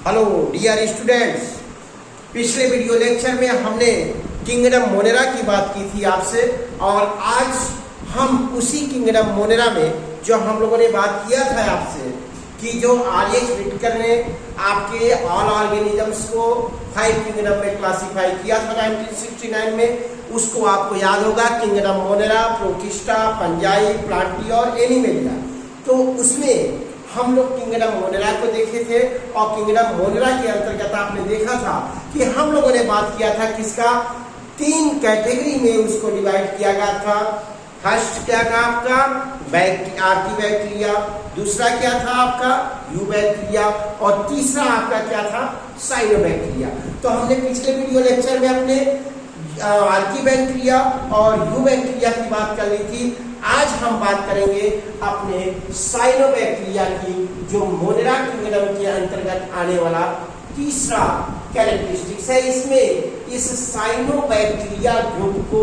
Hello dear students, पिछले video lecture में हमने किंगडम मोनेरा की बात की थी आपसे, और आज हम उसी किंगडम मोनेरा में जो हम लोगों ने बात किया था आपसे कि जो आर.एच. व्हिटेकर ने आपके ऑल ऑर्गेनिजम्स को 5 किंगडम में क्लासिफाई किया था 1969 में, उसको आपको याद होगा। Kingdom Monera, protista, fungi, Plantae और एनिमेलिया। तो उसमें हम लोग किंगडम मोनेरा को देखे थे, और किंगडम मोनेरा के अंतर्गत आपने देखा था कि हम लोगों ने बात किया था किसका, 3 कैटेगरी में उसको डिवाइड किया गया था। फर्स्ट क्या था आपका आर्की बैक्टीरिया, दूसरा क्या था आपका यू बैक्टीरिया, और तीसरा आपका क्या था साइनोबैक्टीरिया। तो हमने पिछले वीडियो लेक्चर में अपने आर्की बैक्टीरिया और यू बैक्टीरिया की बात कर ली थी। आज हम बात करेंगे अपने साइनोबैक्टीरिया की, जो मोनेरा किंगडम के अंतर्गत आने वाला तीसरा कैरेक्टरिस्टिक्स है। इसमें इस साइनोबैक्टीरिया ग्रुप को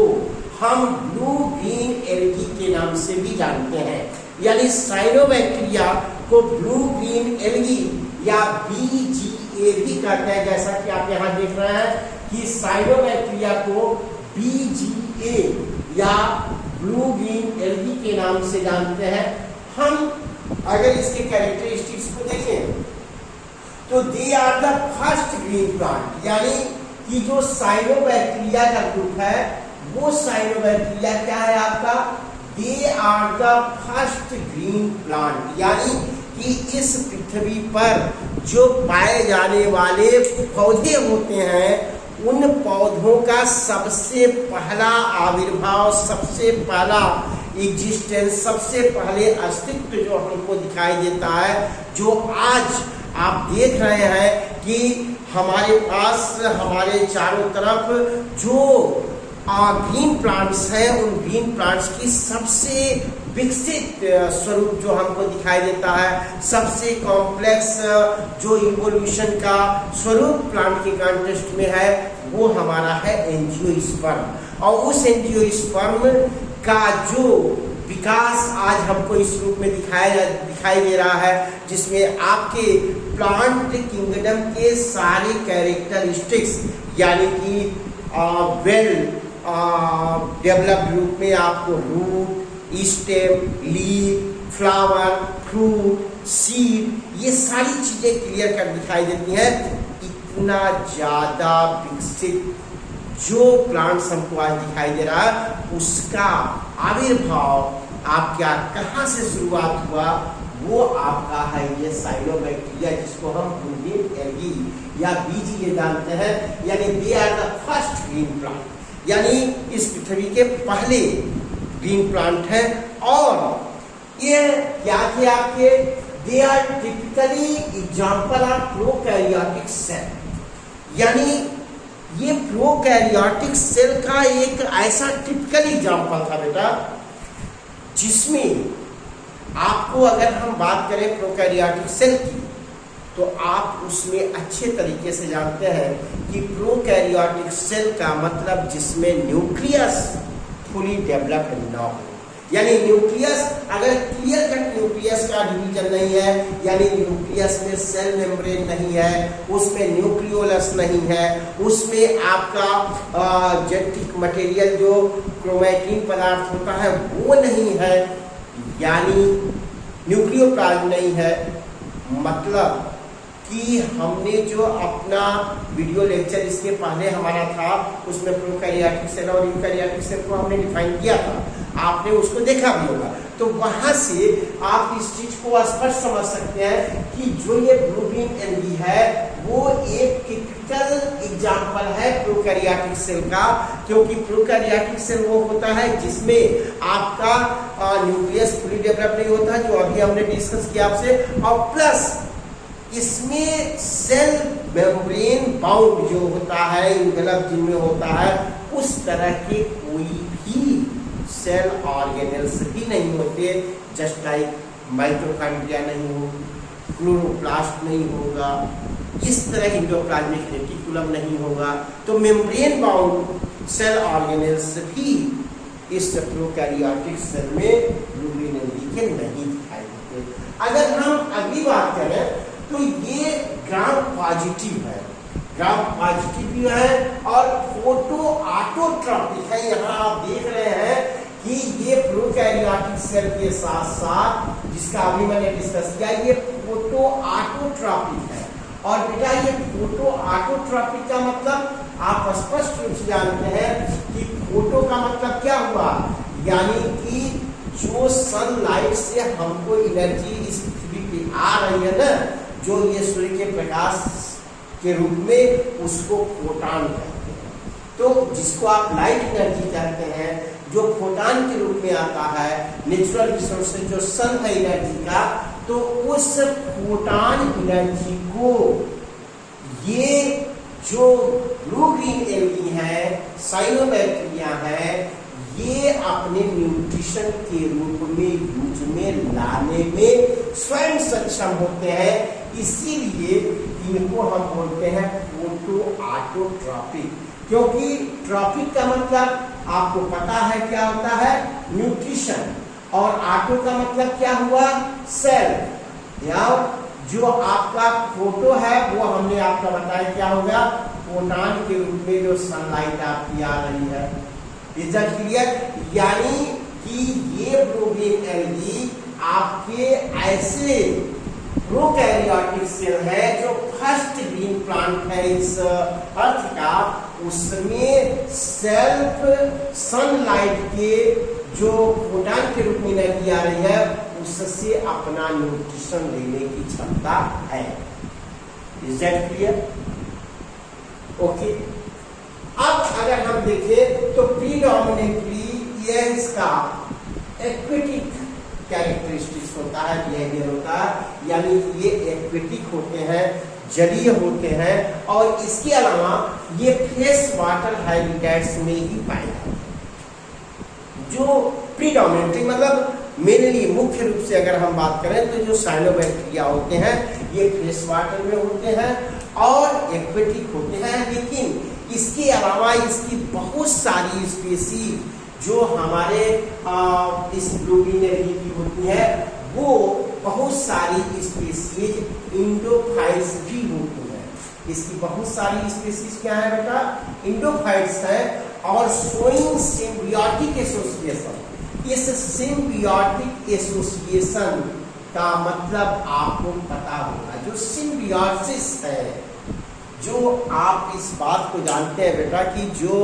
हम ब्लू ग्रीन एल्गी के नाम से भी जानते हैं, यानी साइनोबैक्टीरिया को ब्लू ग्रीन एल्गी या BGA भी कहते हैं। जैसा कि आप यहाँ देख रहे हैं कि साइनोबैक्टीरिया को BGA या ब्लू ग्रीन एल्गी के नाम से जानते हैं। हम अगर इसके कैरेक्टरिस्टिक्स को देखें तो they are the first green plant, यानी कि जो साइनोबैक्टीरिया का ग्रुप है वो साइनोबैक्टीरिया क्या है आपका, they are the first green plant, यानी कि इस पृथ्वी पर जो पाए जाने वाले पौधे होते हैं उन पौधों का सबसे पहला आविर्भाव, सबसे पहला एग्जिस्टेंस, सबसे पहले अस्तित्व जो हमको दिखाई देता है, जो आज आप देख रहे हैं कि हमारे पास हमारे चारों तरफ जो ग्रीन प्लांट्स हैं, उन ग्रीन प्लांट्स की सबसे विकसित स्वरूप जो हमको दिखाई देता है, सबसे कॉम्प्लेक्स जो इवोल्यूशन का स्वरूप प्लांट के कॉन्टेक्स्ट में है, वो हमारा है एंजियोस्पर्म। और उस एंजियोस्पर्म का जो विकास आज हमको इस रूप में दिखाई दे रहा है, जिसमें आपके प्लांट किंगडम के सारे कैरेक्टरिस्टिक्स, यानी कि वेल डेवलप्ड रूप में आपको root, stem, leaf, flower, fruit, seed, ये सारी चीजें क्लियर कर दिखाई देती हैं। इतना ज्यादा विकसित जो प्लांट्स हमको आज दिखाई दे रहा है, उसका आविर्भाव आप क्या कहाँ से शुरुआत हुआ, वो आपका है ये साइनोबैक्टीरिया, जिसको हम ब्लू ग्रीन एल्गी या BGA जानते हैं, यानी they are the first green plant, यानी इस पृथ्वी के पहले ग्रीन प्लांट है। और ये क्या थे आपके, they are typically example of prokaryotic cell, यानी ये प्रोकैरियोटिक सेल का एक ऐसा टिपिकल एग्जांपल था बेटा, जिसमें आपको अगर हम बात करें प्रोकैरियोटिक सेल की, तो आप उसमें अच्छे तरीके से जानते हैं कि प्रोकैरियोटिक सेल का मतलब जिसमें न्यूक्लियस फुली डेवलप्ड ना हो, यानी न्यूक्लियस अगर क्लियर कट न्यूक्लियस का डिवीजन नहीं है, यानी न्यूक्लियस में सेल मेम्ब्रेन नहीं है, उसमें न्यूक्लियोलस नहीं है, उसमें आपका जेनेटिक मटेरियल जो क्रोमैटिन पदार्थ होता है वो नहीं है, यानी न्यूक्लियोप्लाज्म नहीं है। मतलब कि हमने जो अपना वीडियो लेक्चर इसके पहले हमारा था, उसमें प्रोकैरियोटिक सेल और यूकैरियोटिक सेल को हमने डिफाइन किया था, आपने उसको देखा भी होगा। तो वहां से आप इस चीज को स्पष्ट समझ सकते हैं कि जो ये ब्लू ग्रीन एल्गी है वो एक टिपिकल एग्जांपल है प्रोकैरियोटिक सेल का, क्योंकि प्रोकैरियोटिक सेल वो होता है जिसमें आपका न्यूक्लियस फुली डेवलप नहीं होता, जो अभी हमने डिस्कस किया आपसे, और प्लस इसमें सेल मेम्ब्रेन बाउंड जो होता है, इनवेलप जिनमें होता है, उस तरह के कोई भी सेल ऑर्गेनेल्स भी नहीं होते। जस्ट लाइक माइटोकॉन्ड्रिया नहीं हो, क्लोरोप्लास्ट नहीं होगा, इस तरह एंडोप्लाज्मिक रेटिकुलम नहीं होगा, तो मेम्ब्रेन बाउंड सेल ऑर्गेनेल्स भी इस प्रोकैरियोटिक सेल में ब्लू ग्रीन एल्गी के नहीं दिखाई देते। अगर हम अगली बात करें तो ये ग्राम पॉजिटिव है, ग्राम पॉजिटिव है और फोटो ऑटोट्रॉपिक है। यहाँ आप देख रहे हैं कि ये प्रोकैरियोटिक सेल के साथ साथ जिसका अभी मैंने डिस्कस किया, ये फोटो ऑटोट्रॉपिक है। और बेटा ये फोटो ऑटोट्रॉपिक का मतलब आप स्पष्ट रूप से जानते हैं कि फोटो का मतलब क्या हुआ, यानी कि जो सनलाइट से हमको एनर्जी इस पृथ्वी पे आ रही है ना, जो ये सूर्य के प्रकाश के रूप में, उसको फोटॉन कहते हैं। तो जिसको आप लाइट एनर्जी कहते हैं, जो फोटॉन के रूप में आता है, नेचुरल रिसोर्स जो सन है एनर्जी का, तो उस फोटॉन एनर्जी को ये जो ब्लू ग्रीन एल्गी है, साइनोबैक्टीरिया है, ये अपने न्यूट्रिशन के रूप में यूज में लाने में स्वयं सक्षम होते हैं। इसीलिए इनको हम बोलते हैं फोटो ऑटोट्रॉपिक, क्योंकि ट्रॉपिक का मतलब आपको पता है क्या होता है, न्यूट्रिशन, और ऑटो का मतलब क्या हुआ, सेल। या जो आपका फोटो है वो हमने आपका बताया क्या होगा, फोटॉन के रूप में जो सनलाइट आपकी आ रही है। Is that clear? यानी कि ये ब्लू ग्रीन एल्गी आपके ऐसे प्रोकैरियोटिक सेल है जो फर्स्ट ग्रीन प्लांट है इस अर्थ का, उसमें सेल्फ सनलाइट के जो फोटॉन के रूप में एनर्जी आ रही है, उससे अपना न्यूट्रिशन लेने की क्षमता है। Is that clear? ओके। अब अगर हम देखें तो प्रीडोमिनेटली ये इसका एक्वेटिक कैरेक्टरिस्टिक्स होता है, बिहेवियर होता है, यानी ये एक्वेटिक होते हैं, जलीय होते हैं, और इसके अलावा ये फ्रेश वाटर हैबिटेट्स में ही पाए जाते हैं। जो प्रीडोमिनेटली मतलब मेनली मुख्य रूप से अगर हम बात करें तो जो साइनोबैक्टीरिया होते हैं ये फ्रेश वाटर में होते हैं और एक्वेटिक होते हैं, लेकिन इसके अलावा इसकी बहुत सारी स्पीसीज जो हमारे इस ब्लू ग्रीन एल्गी की होती है, वो बहुत सारी स्पीसीज इंडोफाइट्स भी होती हैं। इसकी बहुत सारी स्पीसीज क्या है बेटा, इंडोफाइट्स है, और शोइंग सिम्बियोटिक एसोसिएशन। इस सिम्बियोटिक एसोसिएशन का मतलब आपको पता होगा, जो सिम्बियोसिस है, जो आप इस बात को जानते हैं बेटा कि जो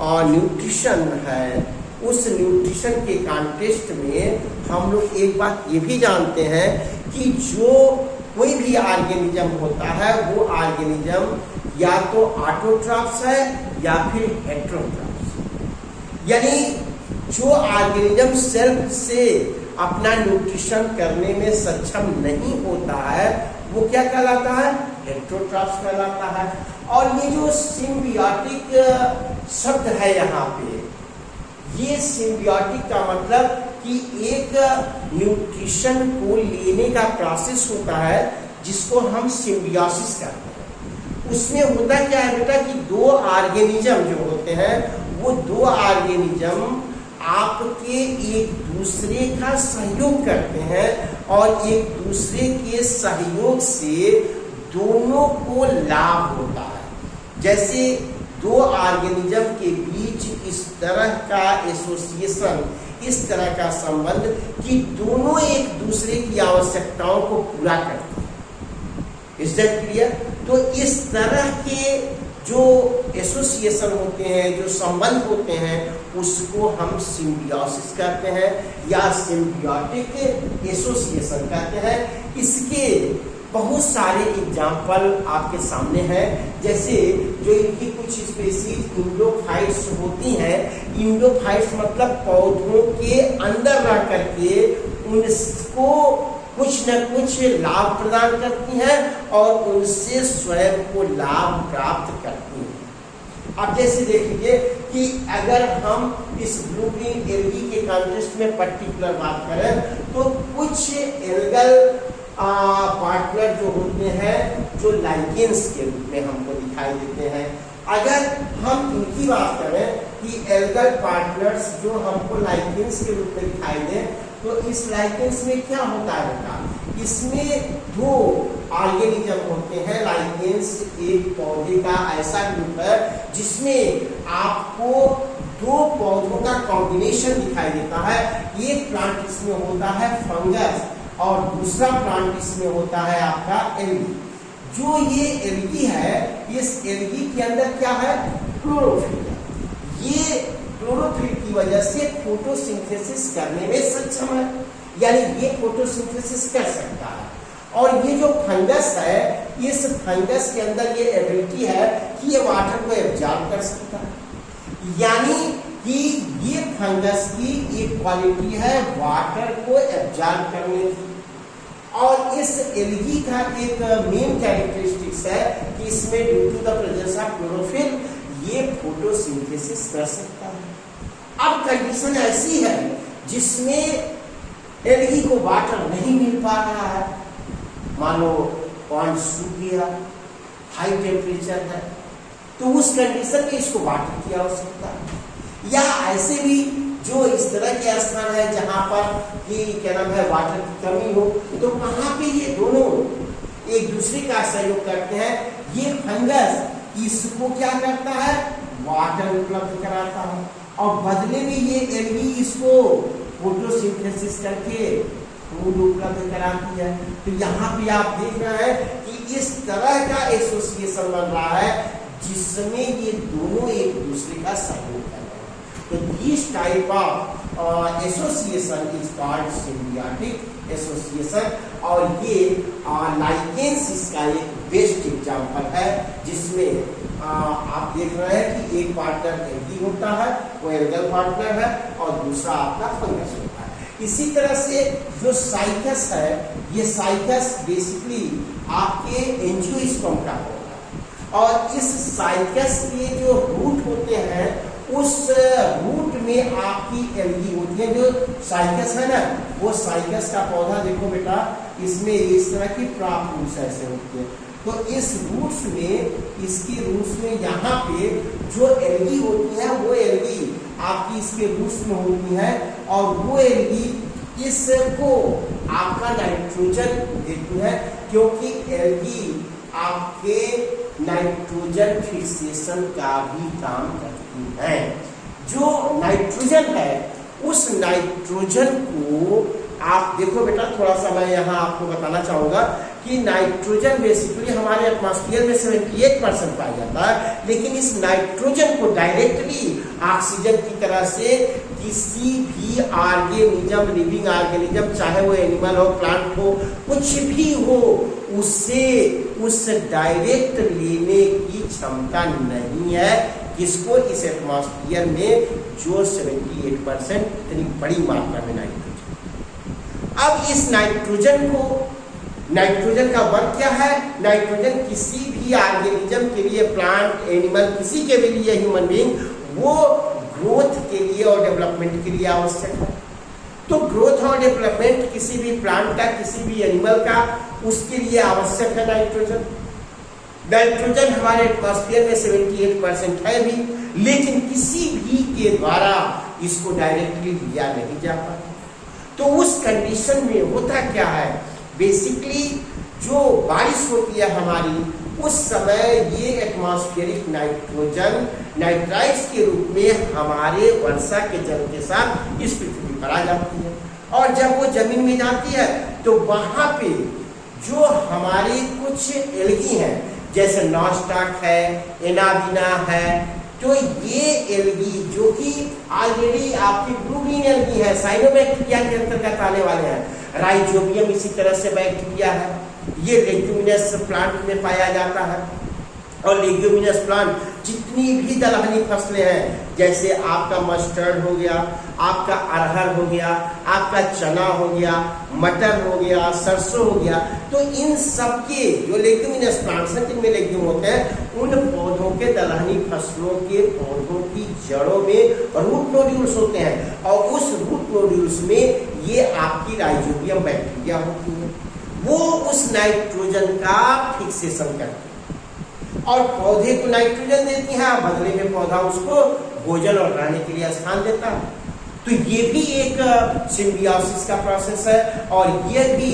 न्यूट्रिशन है, उस न्यूट्रिशन के कॉन्टेक्स्ट में हम लोग एक बात ये भी जानते हैं कि जो कोई भी ऑर्गेनिज्म होता है वो ऑर्गेनिज्म या तो ऑटोट्रॉप्स है या फिर हेटेरोट्रॉप्स। यानी जो ऑर्गेनिज्म सेल्फ से अपना न्यूट्रिशन करने में सक्षम नहीं होता है वो क्या कहलाता है, हेटेरोट्रॉप्स कहलाता है। और ये जो सिम्बियोटिक शब्द है यहाँ पे, ये सिम्बियोटिक का मतलब कि एक न्यूट्रिशन को लेने का प्रोसेस होता है जिसको हम सिम्बियोसिस कहते हैं। उसमें होता क्या है बेटा कि दो ऑर्गेनिज्म जो होते हैं, वो दो ऑर्गेनिज्म आपके एक दूसरे का सहयोग करते हैं और एक दूसरे के सहयोग से दोनों को लाभ होता है। जैसे दो ऑर्गेनिज्म के बीच इस तरह का एसोसिएशन, इस तरह का संबंध कि दोनों एक दूसरे की आवश्यकताओं को पूरा करते हैं। Is that clear? तो इस तरह के जो एसोसिएशन होते हैं, जो संबंध होते हैं, उसको हम सिम्बियोसिस कहते हैं या सिम्बियोटिक एसोसिएशन कहते हैं। इसके बहुत सारे एग्जाम्पल आपके सामने हैं, जैसे जो इनकी कुछ स्पीसीज इंडोफाइट्स होती हैं। इंडोफाइट्स मतलब पौधों के अंदर रह करके उनको कुछ न कुछ लाभ प्रदान करती हैं और उनसे स्वयं को लाभ प्राप्त करती हैं। अब जैसे देखिए कि अगर हम इस ब्लू ग्रीन एल्गी के कॉन्टेक्स्ट में पर्टिकुलर बात करें तो कुछ एल्गल पार्टनर जो होते हैं, जो लाइकेंस के रूप में हमको दिखाई देते हैं। अगर हम इनकी बात करें कि एल्गल पार्टनर्स जो हमको लाइकेंस के रूप में दिखाई दें, तो इस लाइकेंस में क्या होता है बेटा, इसमें दो ऑर्गेनिज्म होते हैं। लाइकेंस एक पौधे का ऐसा ग्रुप है जिसमें आपको दो पौधों का कॉम्बिनेशन दिखाई देता है। एक प्लांट इसमें होता है फंगस और दूसरा प्लांट इसमें होता है आपका एल्गी। जो ये एल्गी है, इस एल्गी के अंदर क्या है? क्लोरोफिल। ये क्लोरोफिल की वजह से फोटोसिंथेसिस करने में सक्षम है, यानी ये फोटोसिंथेसिस कर सकता है। और ये जो फंगस है, इस फंगस के अंदर ये एबिलिटी है कि ये वाटर को एब्जॉर्ब कर सकता है, यानी कि ये फंगस की एक क्वालिटी है वाटर को एब्जॉर्ब करने की। और इस एल्गी का एक मेन कैरेक्टरिस्टिक्स है कि इसमें due to the presence of chlorophyll ये फोटोसिंथेसिस कर सकता है। अब कंडीशन ऐसी है जिसमें एल्गी को वाटर नहीं मिल पा रहा है, मानो पॉन्ड सूख गया, हाई टेम्परेचर है, तो उस कंडीशन में इसको वाटर की आवश्यकता है। या ऐसे भी जो इस तरह के स्थान है जहां पर कि क्या नाम है वाटर की कमी हो, तो वहां पे ये दोनों एक दूसरे का सहयोग करते हैं। ये फंगस इसको क्या करता है? वाटर उपलब्ध कराता है, और बदले में ये एल्गी इसको फोटोसिंथेसिस करके फूड उपलब्ध कराती है। तो यहाँ पे आप देख रहे हैं कि इस तरह का एसोसिएशन बन रहा है जिसमें ये दोनों एक दूसरे का सहयोग कर रहे हैं। तो this type of association is called symbiotic association, और ये लाइकेंस इसका एक बेस्ट एग्जांपल है, जिसमें आप देख रहे हैं कि एक पार्टनर एल्गी होता है, वो एल्गल पार्टनर है, और दूसरा आपका फंगस होता है। इसी तरह से जो साइकस है, ये साइकस बेसिकली आपके एंजियोस्पर्म का होता है, और इस साइकस के जो रूट होते हैं उस रूट में आपकी एल्गी होती है। जो साइकस है ना, वो साइकस का पौधा देखो बेटा, इसमें इस तरह की प्राप्त रूट्स ऐसे होती है। तो इस रूट्स में, इसकी रूट्स में यहाँ पे जो एल्गी होती है वो एल्गी आपकी इसके रूट्स में होती है, और वो एल्गी इसको आपका नाइट्रोजन देती है, क्योंकि एल्गी आपके नाइट्रोजन फिक्सेशन का भी काम करती है। जो नाइट्रोजन है, उस नाइट्रोजन को आप देखो बेटा, थोड़ा सा मैं यहाँ आपको बताना चाहूंगा कि नाइट्रोजन बेसिकली हमारे एटमॉस्फेयर में 78% पाया जाता है, लेकिन इस नाइट्रोजन को डायरेक्टली ऑक्सीजन की तरह से किसी भी ऑर्गेनिज्म, लिविंग ऑर्गेनिज्म, चाहे वो एनिमल हो, प्लांट हो, कुछ भी हो, उसे उस डायरेक्ट लेने की क्षमता नहीं है। किसको? इस एटमॉस्फेयर में जो 78% इतनी बड़ी मात्रा में नाइट्रोजन। अब इस नाइट्रोजन को, नाइट्रोजन का वर्क क्या है? नाइट्रोजन किसी भी ऑर्गेनिज्म के लिए, प्लांट, एनिमल, किसी के भी लिए, ह्यूमन बीइंग, वो ग्रोथ के लिए और डेवलपमेंट के लिए आवश्यक है। तो ग्रोथ और डेवलपमेंट किसी भी प्लांट का, किसी भी एनिमल का, उसके लिए आवश्यक है नाइट्रोजन। नाइट्रोजन हमारे एटमॉस्फेयर में 78% है भी, लेकिन किसी भी के द्वारा इसको डायरेक्टली लिया नहीं जा पाता। तो उस कंडीशन में होता क्या है? बेसिकली जो बारिश होती है हमारी, उस समय ये एटमॉस्फेरिक नाइट्रोजन नाइट्राइट्स के रूप में हमारे वर्षा के जल के साथ इस पृथ्वी पर आ जाती है, और जब वो जमीन में जाती है तो वहां पे जो हमारी कुछ एल्गी हैं, जैसे नॉस्टॉक है, एनाबिना है, तो ये एल्गी जो कि ऑलरेडी आपकी ब्लू ग्रीन एल्गी है, साइनोबैक्टीरिया के अंतर्गत आने वाले हैं। राइजोबियम इसी तरह से बैक्टीरिया है, ये लेग्यूमिनस प्लांट में पाया जाता है। और लेग्यूमिनस प्लांट जितनी भी दलहनी फसलें हैं, जैसे आपका मस्टर्ड हो गया, आपका अरहर हो गया, आपका चना हो गया, मटर हो गया, सरसों हो गया, तो इन सब के जो लेग्यूमिनस प्लांट्स हैं, जिनमें लेग्यूम होते हैं, उन पौधों के, दलहनी फसलों के पौधों की जड़ों में रूट नोड्यूल्स होते हैं, और उस रूट नोड्यूल्स में ये आपकी राइजोबियम बैक्टीरिया होती है। वो उस नाइट्रोजन का फिक्सेशन करती है और पौधे को नाइट्रोजन देती है, बदले में पौधा उसको भोजन और रहने के लिए स्थान देता है। तो ये भी एक सिम्बियोसिस का प्रोसेस है और ये भी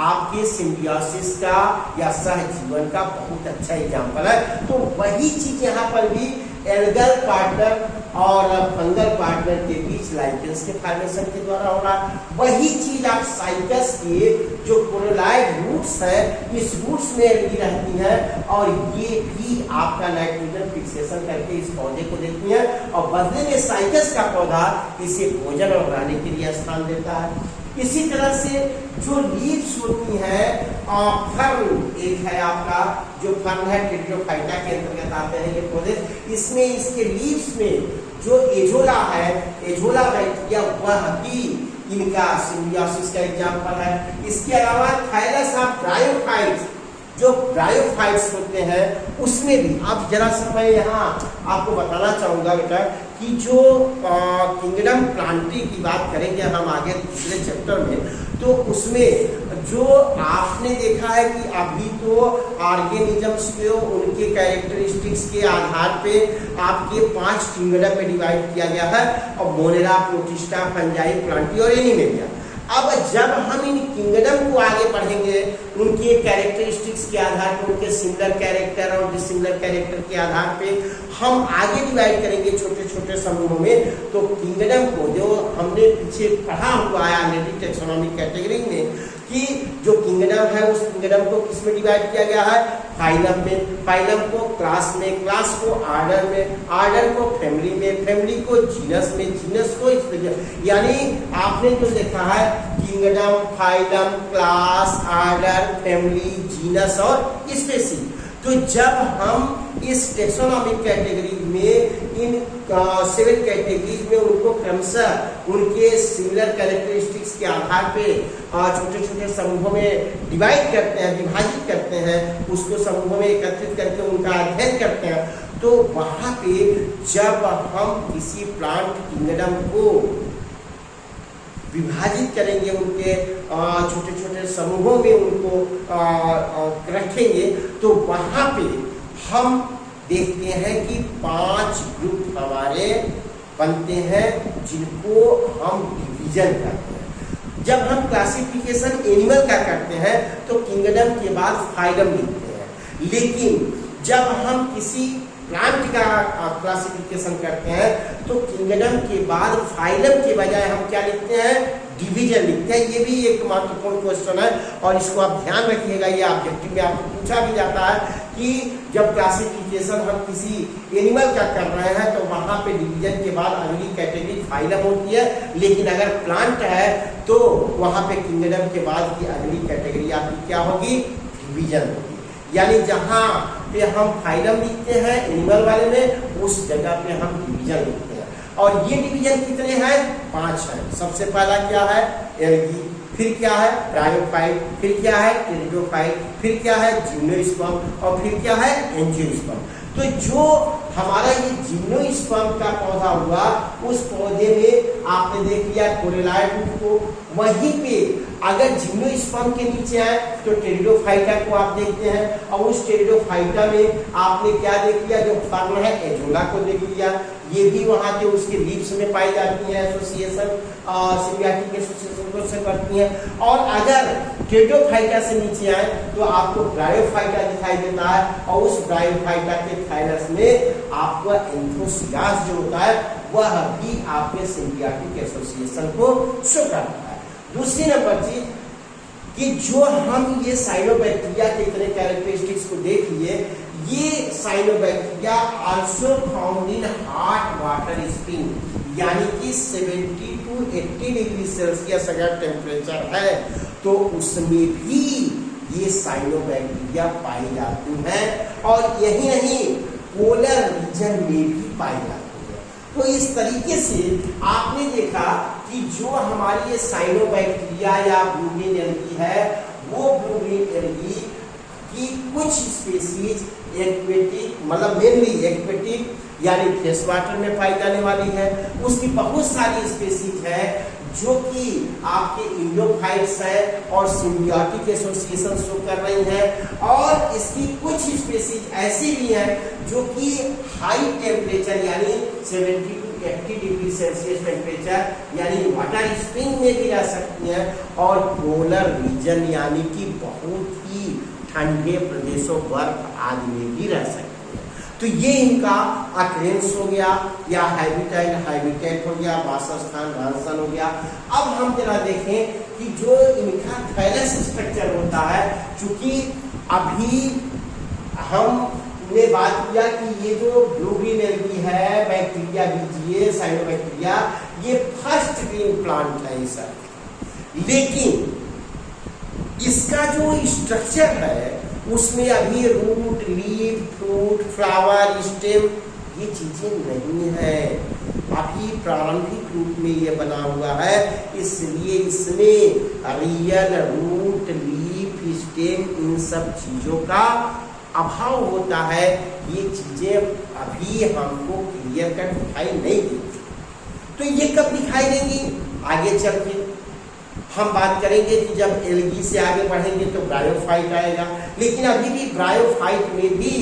आपके सिम्बियोसिस का या सहजीवन का बहुत अच्छा एग्जाम्पल है। तो वही चीज यहाँ पर भी एल्गल पार्टनर और फंगल पार्टनर के बीच लाइकेंस के फॉर्मेशन के द्वारा हो रहा है। वही चीज आप साइकस के जो कोरोलाइड रूट्स है, इस रूट्स में एल्गी रहती है और ये भी आपका नाइट्रोजन फिक्सेशन करके इस पौधे को देती है और बदले में साइकस का पौधा इसे भोजन और रहने के लिए स्थान देता है। इसी तरह से जो लीव्स होती है, फर्न एक है आपका, जो फर्न है टेरिडोफाइटा के अंतर्गत आते हैं ये पौधे। इसमें इसके लीव्स में जो एजोला है, एजोला बैक्टीरिया, वह भी इनका सिम्बियोसिस का एग्जाम्पल है। इसके अलावा थाइलस ऑफ ब्रायोफाइट्स, जो ब्रायोफाइट्स होते हैं उसमें भी आप जरा सा मैं यहाँ आपको बताना चाहूँगा बेटा कि जो किंगडम प्लांटी की बात करेंगे हम आगे दूसरे चैप्टर में, तो उसमें जो आपने देखा है कि अभी तो ऑर्गेनिजम्स को उनके कैरेक्टरिस्टिक्स के आधार पे आपके 5 किंगडम में डिवाइड किया गया है और मोनेरा, प्रोटिस्टा, फंजाई, प्लांटी और एनिमेलिया। अब जब हम इन किंगडम को आगे पढ़ेंगे उनके कैरेक्टरिस्टिक्स के आधार पर, उनके सिमिलर कैरेक्टर और डिसिमिलर कैरेक्टर के आधार पे हम आगे डिवाइड करेंगे छोटे छोटे समूहों में। तो किंगडम को जो हमने पीछे पढ़ा हुआ है ऑलरेडी टैक्सोनॉमिक कैटेगरी में कि जो किंगडम है उस किंगडम को किस में डिवाइड किया गया है, फाइलम में, फाइलम को क्लास में, क्लास को आर्डर में, आर्डर को फैमिली में, फैमिली को जीनस में, जीनस को स्पीसीज। यानी आपने जो देखा है kingdom, phylum, class, order, family, genus और स्पीसीज। तो जब हम इस टैक्सोनॉमिक कैटेगरी में इन 7 कैटेगरीज में उनको क्रमशः उनके सिमिलर कैरेक्टरिस्टिक्स के आधार पे छोटे छोटे समूहों में डिवाइड करते हैं, विभाजित करते हैं, उसको समूहों में एकत्रित करके उनका अध्ययन करते हैं, तो वहाँ पे जब हम किसी प्लांट किंगडम को विभाजित करेंगे, उनके छोटे छोटे समूहों में उनको रखेंगे, तो वहाँ पे हम देखते हैं कि 5 ग्रुप हमारे बनते हैं जिनको हम डिवीजन करते हैं। जब हम क्लासिफिकेशन एनिमल का करते हैं तो किंगडम के बाद फाइलम लिखते हैं, लेकिन जब हम किसी प्लांट का क्लासिफिकेशन करते हैं तो किंगडम के बाद फाइलम के बजाय हम क्या लिखते हैं, डिवीजन लिखते हैं। ये भी एक महत्वपूर्ण क्वेश्चन है और इसको आप ध्यान रखिएगा, ये ऑब्जेक्टिव में आपको पूछा भी जाता है कि जब क्लासिफिकेशन हम किसी एनिमल का कर रहे हैं तो वहाँ पे डिवीजन के बाद अगली कैटेगरी फाइलम होती है, लेकिन अगर प्लांट है तो वहाँ पे किंगडम के बाद की अगली कैटेगरी आपकी क्या होगी, डिवीजन होगी। यानी जहाँ पे हम फाइलम लिखते हैं एनिमल वाले में, उस जगह पे हम डिवीजन लिखते हैं। और ये डिवीजन कितने हैं, 5 हैं। सबसे पहला क्या है, एल्गी, फिर क्या है, ब्रायोफाइट, फिर क्या है, टेरिडोफाइट, फिर क्या है, जिम्नोस्पर्म और फिर क्या है, एंजियोस्पर्म। तो जो हमारा ये जिम्नोस्पर्म का पौधा हुआ, उस पौधे में आपने देख लिया कोरेलाइड रूट को, वहीं पे अगर जिम्नोस्पर्म के नीचे आए तो टेरिडोफाइटा को आप देखते हैं और उस टेरिडोफाइटा में आपने क्या देख लिया, जो फर्न है एजोला को देख लिया। ये भी वहाँ के उसके लीव्स में पाई जाती है, एसोसिएशन सिम्बियोटिक एसोसिएशन को से करती हैं। और अगर टेरिडोफाइटा से नीचे आए तो आपको ब्रायोफाइटा दिखाई देता है और उस ब्रायोफाइटा के थाइलस में आपको एंथोसियास जो होता है वह भी आपके सिम्बियोटिक एसोसिएशन को शो करता है। दूसरी नंबर चीज कि जो हम ये साइनोबैक्टीरिया के इतने कैरेक्टरिस्टिक्स को देख लिए, ये cyanobacteria also found in hot water spring, यानी कि 70 to 80 डिग्री सेल्सियस अगर टेम्परेचर है तो उसमें भी ये साइनोबैक्टीरिया पाई जाती हैं और यही नहीं पोलर रीजन में भी पाई जाती है। तो इस तरीके से आपने देखा कि जो हमारी ये साइनोबैक्टीरिया या ब्लू ग्रीन एल्गी है, वो ब्लू ग्रीन एल्गी की कुछ स्पीसीज एक्वेटिक, मतलब मेनली एक्वेटिक यानी फ्रेश वाटर में पाई जाने वाली है। उसकी बहुत सारी स्पीसीज है जो कि आपके इंडोफाइट्स है और सिम्बियोटिक एसोसिएशन शो कर रही हैं, और इसकी कुछ स्पीसीज ऐसी भी हैं जो कि हाई टेम्परेचर यानी 70 to 80 डिग्री सेल्सियस टेम्परेचर यानी वाटर स्प्रिंग में भी रह सकती हैं, और पोलर रीजन यानी कि बहुत ही ठंडे प्रदेशों बर्फ आदि में भी रह सकती है। तो ये इनका अक्रेंस हो गया या हैबिटेट हो गया, वासस्थान रहनस्थान हो गया। अब हम जरा देखें कि जो इनका थैलस स्ट्रक्चर होता है, चूंकि अभी हमने बात किया कि ये जो ब्लू ग्रीन एल्गी है, बैक्टीरिया बीजिए साइनोबैक्टीरिया, ये फर्स्ट ग्रीन प्लांट है सर, लेकिन इसका जो स्ट्रक्चर है उसमें अभी root, leaf, fruit, flower, stem ये चीजें नहीं है, अभी प्रारंभिक रूप में ये बना हुआ है, इसलिए इसमें रियल रूट, लीफ, स्टेम इन सब चीजों का अभाव होता है। ये चीजें अभी हमको क्लियर कट दिखाई नहीं देती। तो ये कब दिखाई देंगी? आगे चल के हम बात करेंगे कि जब एल्गी से आगे बढ़ेंगे तो ब्रायोफाइट आएगा, लेकिन अभी भी ब्रायोफाइट में भी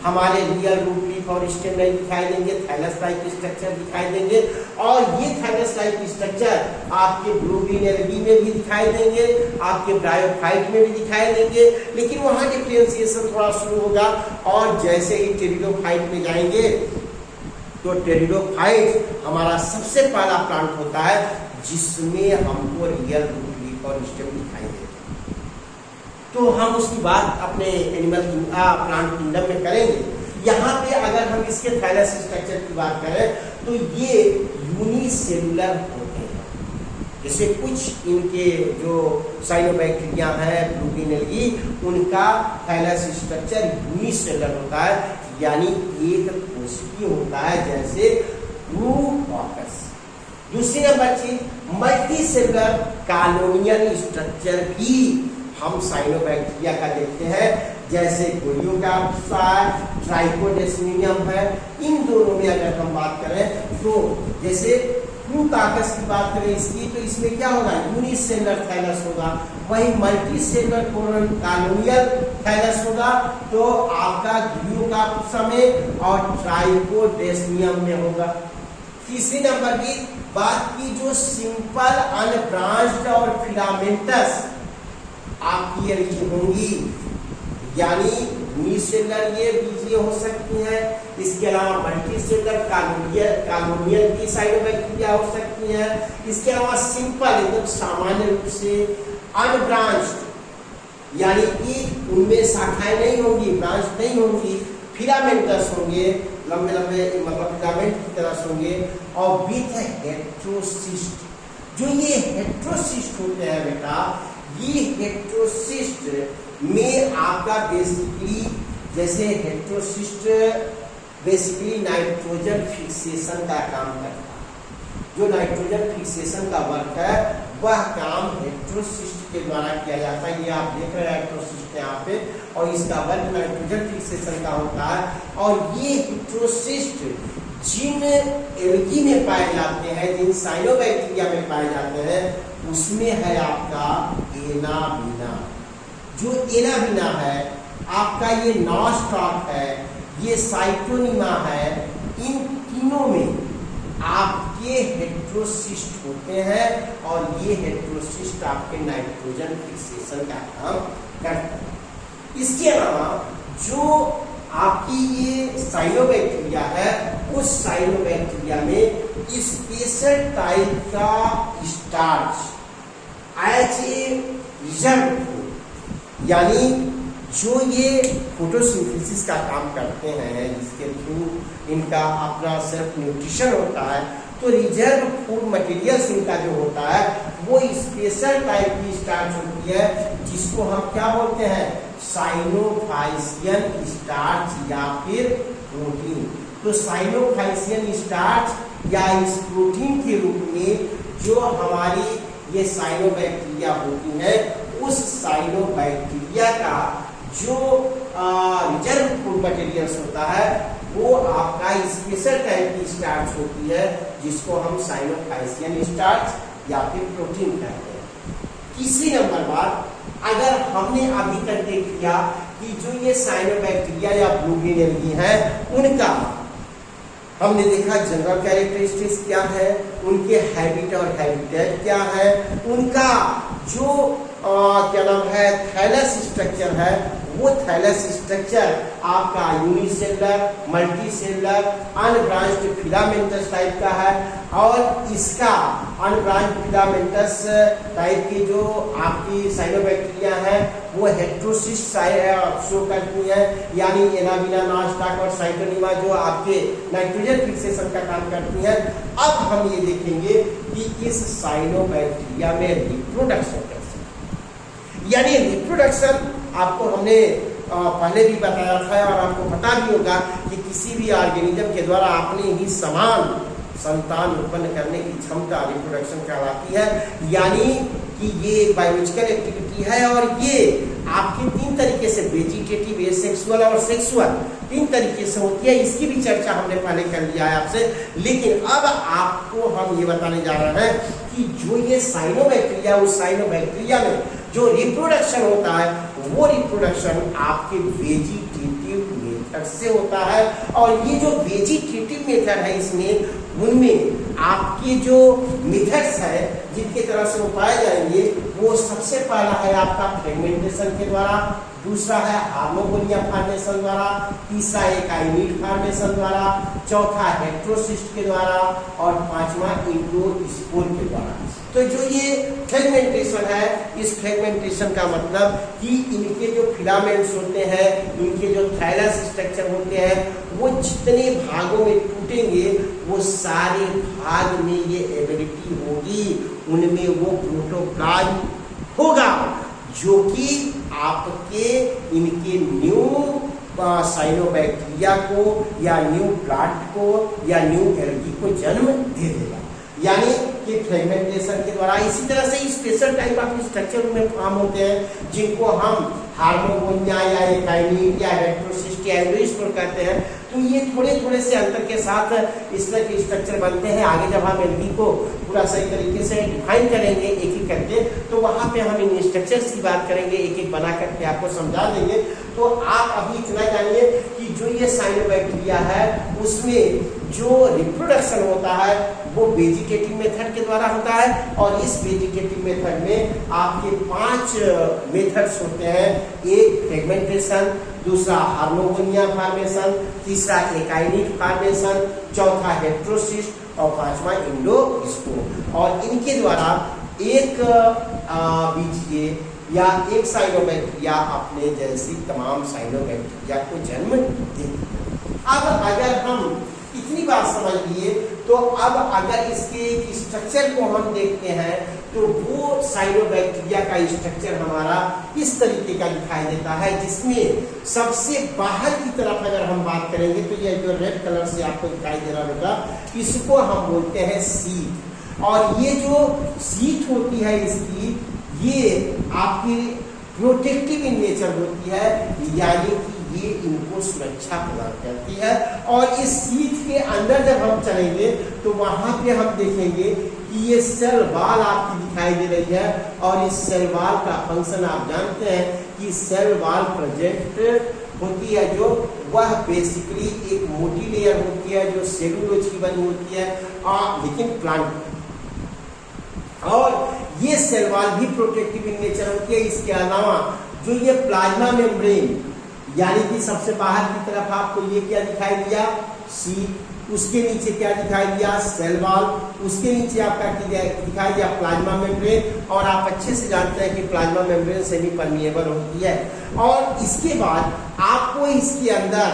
हमारे रियल रूट, लीफ और स्टेम नहीं दिखाई देंगे, थैलस लाइक स्ट्रक्चर दिखाई देंगे, और ये थैलस लाइक स्ट्रक्चर आपके ब्लू ग्रीन एल्गी में भी दिखाई देंगे, आपके ब्रायोफाइट में भी दिखाई देंगे, लेकिन वहाँ डिफरेंशिएशन थोड़ा शुरू होगा। और जैसे ही टेरिडोफाइट में जाएंगे तो टेरिडोफाइट हमारा सबसे पहला प्लांट होता है जिसमें हमको रियल रूट, लीफ और स्टेम दिखाई देते हैं। तो हम उसकी बात अपने एनिमल प्लांट किंगडम में करेंगे। यहाँ पे अगर हम इसके थैलस स्ट्रक्चर की बात करें तो ये यूनिसेलुलर होते हैं, जैसे कुछ इनके जो साइनोबैक्टीरिया हैं, ब्लू ग्रीन एल्गी, उनका थैलस स्ट्रक्चर यूनिसेलुलर होता है, यानी एक कोशिकीय होता है, जैसे ब्लूकॉकस। दूसरी नंबर चीज, मल्टी सेलुलर कॉलोनियल स्ट्रक्चर भी हम साइनोबैक्टीरिया का देखते हैं, जैसे कोरियोकार्प्स है, ट्राइकोडेस्मियम है। इन दोनों में अगर हम बात करें तो जैसे ब्लूकॉकस की बात करें इसकी, तो इसमें क्या होगा? यूनिसेलुलर थैलस होगा। वही मल्टी सेलुलर कॉलोनियल थैलस होगा तो आपका कोरियोकार्प्स में और ट्राइकोडेस्मियम में होगा। तीसरी नंबर की बात की, जो सिंपल अनब्रांच्ड और फिलामेंटस आपकी एल्गी होंगी, यानी यूनिसेलुलर ये बीजीय हो सकती हैं, इसके अलावा मल्टी सेलुलर कॉलोनियल की साइनोबैक्टीरिया हो सकती हैं, इसके अलावा सिंपल एकदम सामान्य रूप से अनब्रांच्ड यानी कि उनमें शाखाएं नहीं होंगी, ब्रांच नहीं होंगी, फिलामेंटस होंगे, लंबे लंबे मतलब फिलामेंट की तरह होंगे, और विथ हेट्रोसिस्ट। जो ये हेट्रोसिस्ट होते हैं बेटा, ये हेट्रोसिस्ट में आपका बेसिकली जैसे हेट्रोसिस्ट बेसिकली नाइट्रोजन फिक्सेशन का काम करता है। जो नाइट्रोजन फिक्सेशन का वर्क है वह काम हेट्रोसिस्ट के द्वारा किया जाता है। ये आप देख रहे हैं हेट्रोसिस्ट यहाँ पे, और इसका वर्क नाइट्रोजन फिक्सेशन का होता है। और ये हेट्रोसिस्ट जिन एल्गी में पाए जाते हैं, जिन साइनोबैक्टीरिया में पाए जाते हैं, उसमें है आपका एनाबिना। जो एनाबिना है आपका, ये नॉस्टॉक है, ये साइटोनिमा है, इन तीनों में आपके हेट्रोसिस्ट होते हैं, और ये हेट्रोसिस्ट आपके नाइट्रोजन फिक्सेशन का काम करते हैं। इसके अलावा जो आपकी ये साइनोबैक्टीरिया है, उस साइनोबैक्टीरिया में स्पेशल टाइप का starch as a reserve food, यानी जो ये फोटोसिंथेसिस का काम करते हैं, जिसके थ्रू इनका अपना सेल्फ न्यूट्रिशन होता है, तो रिजर्व फूड मटेरियल्स इनका जो होता है वो स्पेशल टाइप की स्टार्च होती है, जिसको हम क्या बोलते हैं? साइनोफाइसियन स्टार्च या फिर प्रोटीन। तो साइनोफाइसियन स्टार्च या इस प्रोटीन के रूप में जो हमारी ये साइनोबैक्टीरिया होती है, उस साइनोबैक्टीरिया का जो रिजर्व फूड मटेरियल्स होता है वो आपका स्पेशल टाइप की स्टार्च होती है, जिसको हम साइनोफाइसियन स्टार्च या फिर प्रोटीन कहते हैं। तीसरी नंबर बात, अगर हमने अभी तक देख लिया कि जो ये साइनोबैक्टीरिया या ब्लू ग्रीन एल्गी है, उनका हमने देखा जनरल कैरेक्टरिस्टिक्स क्या है, उनके हैबिट और हैबिटेट क्या है, उनका जो क्या नाम है थैलस स्ट्रक्चर है, वो थैलस स्ट्रक्चर आपका unicellular, multicellular, unbranched filamentous type का है। और इसका अनब्रांच्ड फिलामेंटस टाइप की जो आपकी साइनोबैक्टीरिया है वो हेट्रोसिस्ट शो करती है, यानी एनाबिना, नास्टाक और साइटोनिमा जो आपके नाइट्रोजन फिक्सेशन का काम करती है। अब हम ये देखेंगे कि इस साइनोबैक्टीरिया में रिप्रोडक्शन कैसे, यानी रिप्रोडक्शन आपको हमने पहले भी बताया था और आपको पता भी होगा कि किसी भी ऑर्गेनिज्म के द्वारा अपने ही समान संतान उत्पन्न करने की क्षमता रिप्रोडक्शन कहलाती है। यानी कि ये बायोलॉजिकल एक्टिविटी है और ये आपके तीन तरीके से, वेजिटेटिव, एसेक्सुअल और सेक्सुअल, तीन तरीके से होती है। इसकी भी चर्चा हमने पहले कर लिया है आपसे, लेकिन अब आपको हम ये बताने जा रहे हैं कि जो ये साइनोबैक्टीरिया, उस साइनोबैक्टीरिया में जो रिप्रोडक्शन होता है वो रिप्रोडक्शन आपके वेजिटेटिव मेथड से होता है। और ये जो वेजिटेटिव मेथड है इसमें, उनमें आपके जो मेथड्स है जिनके तरह से वो पाए जाएंगे, वो सबसे पहला है आपका फ्रेगमेंटेशन के द्वारा, दूसरा है हार्मोगोनिया फॉर्मेशन द्वारा, तीसरा एकाइनिड फॉर्मेशन द्वारा, चौथा हेट्रोसिस्ट के द्वारा और पांचवा एंडोस्पोर के द्वारा। तो जो ये फ्रेगमेंटेशन है, इस फ्रेगमेंटेशन का मतलब कि इनके जो फिलामेंट्स होते हैं, इनके जो थैलस स्ट्रक्चर होते हैं, वो जितने भागों में टूटेंगे वो सारे भाग में ये एबिलिटी होगी, उनमें वो प्रोटोप्लाज्म होगा जो कि आपके इनके न्यू साइनोबैक्टीरिया को या न्यू प्लांट को या न्यू एल्गी को जन्म दे देगा, यानी कि फ्रेगमेंटेशन के द्वारा। इसी तरह से स्पेशल टाइप ऑफ स्ट्रक्चर में फॉर्म होते हैं जिनको हम हार्मोगोनिया या एकाइनिड या हेट्रोसिस्ट या एंडोस्पोर कहते हैं। तो ये थोड़े थोड़े से अंतर के साथ इस तरह के स्ट्रक्चर बनते हैं। आगे जब हम एल्गी को पूरा सही तरीके से डिफाइन करेंगे एक एक करके, तो वहां पे हम इन स्ट्रक्चर्स की बात करेंगे, एक एक बना करके आपको समझा देंगे। तो आप अभी इतना जानिए कि जो ये साइनोबैक्टीरिया है उसमें जो रिप्रोडक्शन होता है वो वेजिटेटिव मेथड के द्वारा होता है। और इस वेजिटेटिव मेथड में आपके 5 मेथड्स होते हैं। एक फ्रेगमेंटेशन, दूसरा हार्मोगोनिया फॉर्मेशन, तीसरा एकाइनिड फॉर्मेशन, चौथा हेट्रोसिस्ट और पांचवा एंडोस्पोर। और इनके द्वारा एक बीजीय या एक साइनोबैक्टीरिया अपने जैसी तमाम साइनोबैक्टीरिया को जन्म देती है। अब अगर हम इतनी बात समझ लिए, तो अब अगर इसके स्ट्रक्चर को हम देखते हैं तो वो साइनोबैक्टीरिया का स्ट्रक्चर हमारा इस तरीके का दिखाई देता है, जिसमें सबसे बाहर की तरफ अगर हम बात करेंगे तो ये जो रेड कलर से आपको दिखाई दे रहा बेटा, इसको हम बोलते हैं सीट। और ये जो सीट होती है इसकी, ये आपकी प्रोटेक्टिव इन नेचर होती है, यानी कि ये इनको सुरक्षा प्रदान करती है। और इस सीट के अंदर जब हम चलेंगे तो वहां पे हम देखेंगे कि ये सेल वॉल आपकी दिखाई दे रही है। और इस सेल वॉल का फंक्शन आप जानते हैं कि सेल वॉल प्रोजेक्ट होती है, जो वह बेसिकली एक मोटी लेयर होती है जो सेलुलोज की बनी होती है, लेकिन प्लांट। और ये सेल वॉल भी प्रोटेक्टिव इन नेचर होती है। इसके अलावा जो ये प्लाज्मा मेम्ब्रेन, यानी कि सबसे बाहर की तरफ आपको ये क्या दिखाई दिया, सीट, उसके नीचे क्या दिखाई दिया, सेल वॉल, उसके नीचे आपका दिखाई दिया प्लाज्मा मेम्ब्रेन। और आप अच्छे से जानते हैं कि प्लाज्मा मेम्ब्रेन सेमी परमिएबल होती है। और इसके बाद आपको इसके अंदर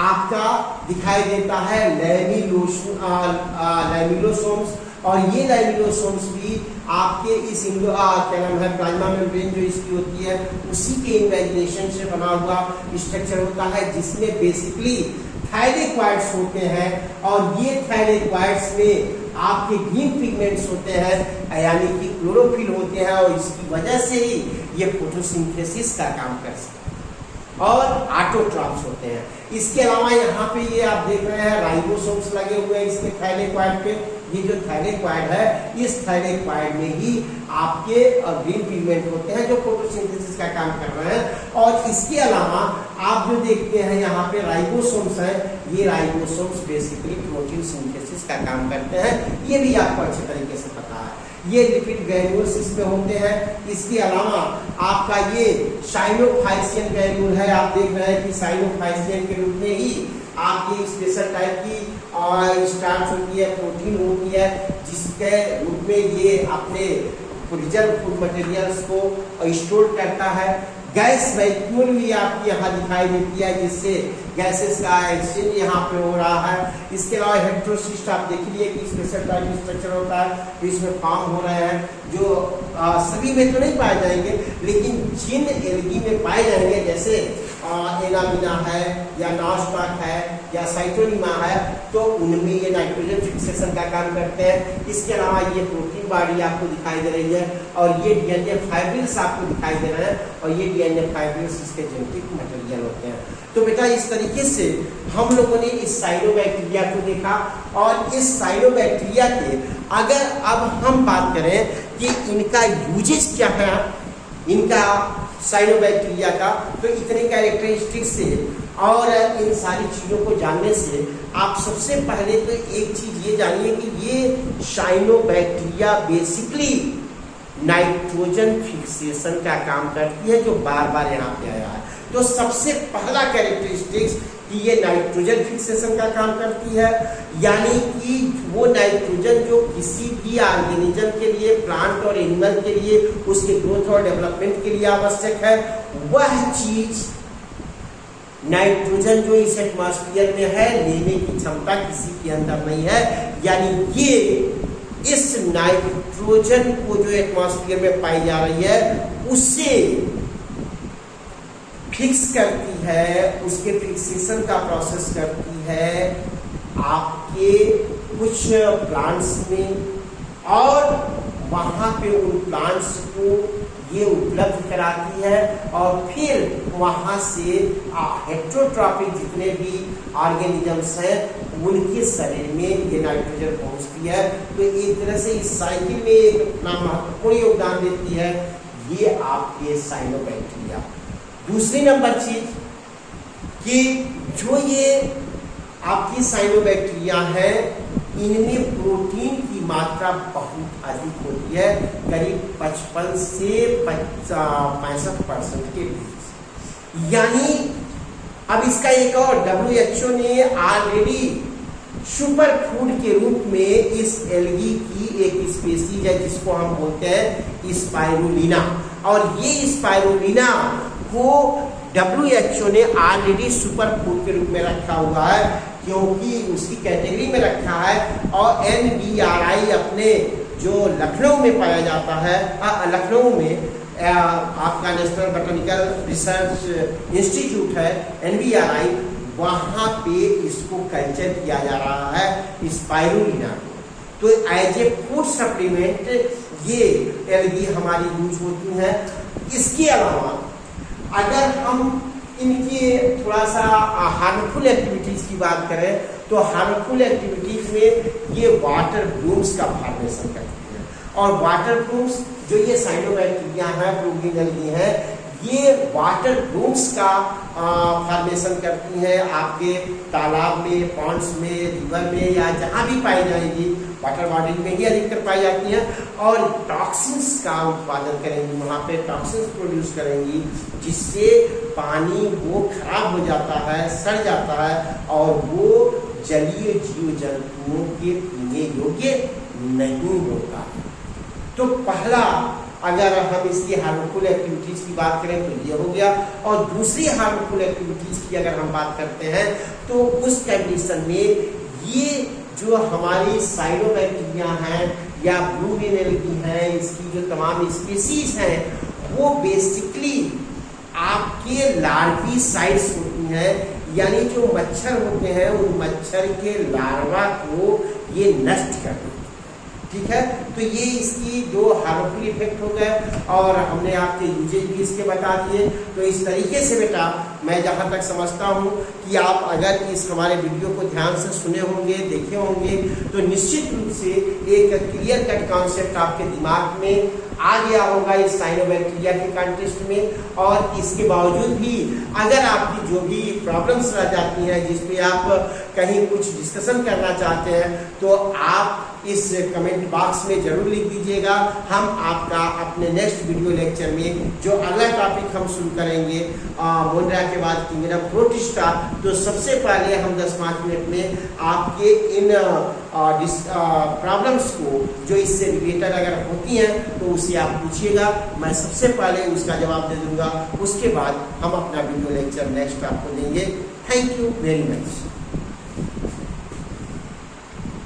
आपका दिखाई देता है लैमिलोसोम्स। और ये लैमिलोसोम्स भी आपके इस क्या नाम है प्लाज्मा मेम्ब्रेन जो इसकी होती है उसी के इमेजिनेशन से बना हुआ स्ट्रक्चर होता है, जिसमें बेसिकली थायलेक्वाइड्स होते हैं। और ये थायलेक्वाइड्स में आपके ग्रीन पिगमेंट्स होते हैं, यानी कि क्लोरोफिल होते हैं। और इसकी वजह से ही ये फोटोसिंथेसिस का काम कर सकते हैं और ऑटोट्रॉफ्स होते हैं। इसके अलावा यहाँ पे ये आप देख रहे हैं राइबोसोम्स लगे हुए हैं इसके थायलेक्वाइड पे, ये जो थायलेक्वाइड है, इस थायलेक्वाइड में ही आपके ग्रीन पिगमेंट होते हैं जो फोटोसिंथेसिस का काम कर रहे हैं। और इसके अलावा आप जो देखते हैं यहाँ पे राइबोसोम्स हैं, ये राइबोसोम्स बेसिकली प्रोटीन सिंथेसिस का काम करते हैं, ये भी आपको अच्छे तरीके से पता है। ये लिपिड ग्रैन्यूल्स इसमें होते हैं। इसके अलावा आपका ये साइनोफाइसियन ग्रैन्यूल है, आप देख रहे हैं कि साइनोफाइसियन के रूप में ही आपकी स्पेशल टाइप की स्टार्च होती है, प्रोटीन होती है, जिसके रूप में ये अपने रिजर्व फूड मटेरियल्स को स्टोर करता है। गैस वैक्यूल भी आपकी यहाँ दिखाई देती है, जिससे गैसेस का एक्सचेंज यहाँ पे हो रहा है। इसके अलावा हेटेरोसिस्ट आप देख लीजिए कि स्पेशल टाइप स्ट्रक्चर होता है, तो इसमें फॉर्म हो रहे हैं जो सभी में तो नहीं पाए जाएंगे, लेकिन जिन एल्गी में पाए जाएंगे जैसे एनामिना है या नॉस्टॉक है या साइटोनिमा है, तो उनमें ये नाइट्रोजन फिक्सेशन का काम करते हैं। इसके अलावा ये प्रोटीन बॉडी आपको दिखाई दे रही है और ये डीएनए फाइब्रिल्स आपको दिखाई दे रहे हैं, और ये डीएनए फाइब्रिल्स इसके जेनेटिक मटेरियल होते हैं। तो बेटा इस तरीके से हम लोगों ने इस साइनोबैक्टीरिया को देखा, और इस साइनोबैक्टीरिया के अगर अब हम बात करें कि इनका यूजेस क्या है, इनका साइनोबैक्टीरिया का, तो इतने कैरेक्टरिस्टिक्स से और इन सारी चीज़ों को जानने से आप सबसे पहले तो एक चीज़ ये जानिए कि ये साइनोबैक्टीरिया बेसिकली नाइट्रोजन फिक्सेशन का काम करती है, जो बार बार यहाँ पे आया है। तो सबसे पहला कैरेक्टरिस्टिक्स कि ये नाइट्रोजन फिक्सेशन का काम करती है, यानी कि वो नाइट्रोजन जो किसी भी ऑर्गेनिज्म के लिए, प्लांट और एनिमल के लिए, उसके ग्रोथ और डेवलपमेंट के लिए आवश्यक है, वह चीज नाइट्रोजन जो इस एटमॉस्फेयर में है लेने की क्षमता किसी के अंदर नहीं है। यानी ये इस नाइट्रोजन को जो एटमॉस्फेयर में पाई जा रही है उससे फिक्स करती है, उसके फिक्सेशन का प्रोसेस करती है आपके कुछ प्लांट्स में, और वहाँ पे उन प्लांट्स को ये उपलब्ध कराती है, और फिर वहाँ से हेटेरोट्रॉपिक जितने भी ऑर्गेनिजम्स हैं उनके शरीर में ये नाइट्रोजन पहुँचती है। तो एक तरह से इस साइकिल में एक अपना महत्वपूर्ण योगदान देती है ये आपके साइनोबैक्टीरिया। दूसरी नंबर चीज कि जो ये आपकी साइनोबैक्टीरिया है, इनमें प्रोटीन की मात्रा बहुत अधिक होती है, करीब 55 से 65% के बीच। यानी अब इसका एक और WHO ने ऑलरेडी सुपर फूड के रूप में इस एल्गी की एक स्पीसीज है जिसको हम बोलते हैं स्पाइरुलिना, और ये स्पाइरुलिना को WHO ने ऑलरेडी सुपर फूड के रूप में रखा हुआ है, क्योंकि उसकी कैटेगरी में रखा है। और NBRI अपने जो लखनऊ में पाया जाता है, लखनऊ में आपका नेशनल बॉटनिकल रिसर्च इंस्टीट्यूट है NBRI, वहाँ पे इसको कल्चर किया जा रहा है स्पाइरुलिना को। तो एज ए फूड सप्लीमेंट ये एल्गी हमारी यूज होती है। इसके अलावा अगर हम इनकी थोड़ा सा हार्मफुल एक्टिविटीज की बात करें, तो हार्मफुल एक्टिविटीज में ये वाटर ब्लूम्स का फॉर्मेशन करती है, और वाटर ब्लूम्स जो ये साइनोबैक्टीरिया है, प्रोटीन एल्गी है, ये वाटर ब्लूम्स का फॉर्मेशन करती हैं आपके तालाब में, पॉन्ड्स में, रिवर में, या जहाँ भी पाई जाएगी, वाटर बॉडी में ही अधिकतर पाई जाती हैं, और टॉक्सिन्स का उत्पादन करेंगी, वहाँ पे टॉक्सिन्स प्रोड्यूस करेंगी, जिससे पानी वो खराब हो जाता है, सड़ जाता है, और वो जलीय जीव जंतुओं के पीने योग्य नहीं होता। तो पहला अगर हम इसकी हार्मफुल एक्टिविटीज की बात करें तो ये हो गया, और दूसरी हार्मफुल एक्टिविटीज की अगर हम बात करते हैं तो उस कंडीशन में ये जो हमारी साइनोबैक्टीरिया हैं या ब्लू ग्रीन एल्गी हैं, इसकी जो तमाम स्पीसीज हैं, वो बेसिकली आपके लार्वी साइट्स होती हैं, यानी जो मच्छर होते हैं उन मच्छर के लार्वा को ये नष्ट कर देते हैं। ठीक है, तो ये इसकी दो हार्मफुल इफेक्ट हो गए और हमने आपके यूजेज भी इसके बता दिए। तो इस तरीके से बेटा मैं जहाँ तक समझता हूँ कि आप अगर इस हमारे वीडियो को ध्यान से सुने होंगे, देखे होंगे, तो निश्चित रूप से एक क्लियर कट कॉन्सेप्ट आपके दिमाग में आ गया होगा इस साइनोबैक्टीरिया के कॉन्टेक्स्ट में। और इसके बावजूद भी अगर आपकी जो भी प्रॉब्लम्स रह जाती हैं जिस पे आप कहीं कुछ डिस्कशन करना चाहते हैं, तो आप इस कमेंट बॉक्स में जरूर लिख दीजिएगा। हम आपका अपने नेक्स्ट वीडियो लेक्चर में जो अगला टॉपिक हम शुरू करेंगे मोनेरा के बाद किंगडम प्रोटिस्टा, तो सबसे पहले हम 10-5 मिनट में आपके इन प्रॉब्लम्स को जो इससे रिलेटेड अगर होती हैं तो उसे आप पूछिएगा, मैं सबसे पहले उसका जवाब दे दूंगा। उसके बाद हम अपना वीडियो लेक्चर नेक्स्ट आपको देंगे। Thank you very much.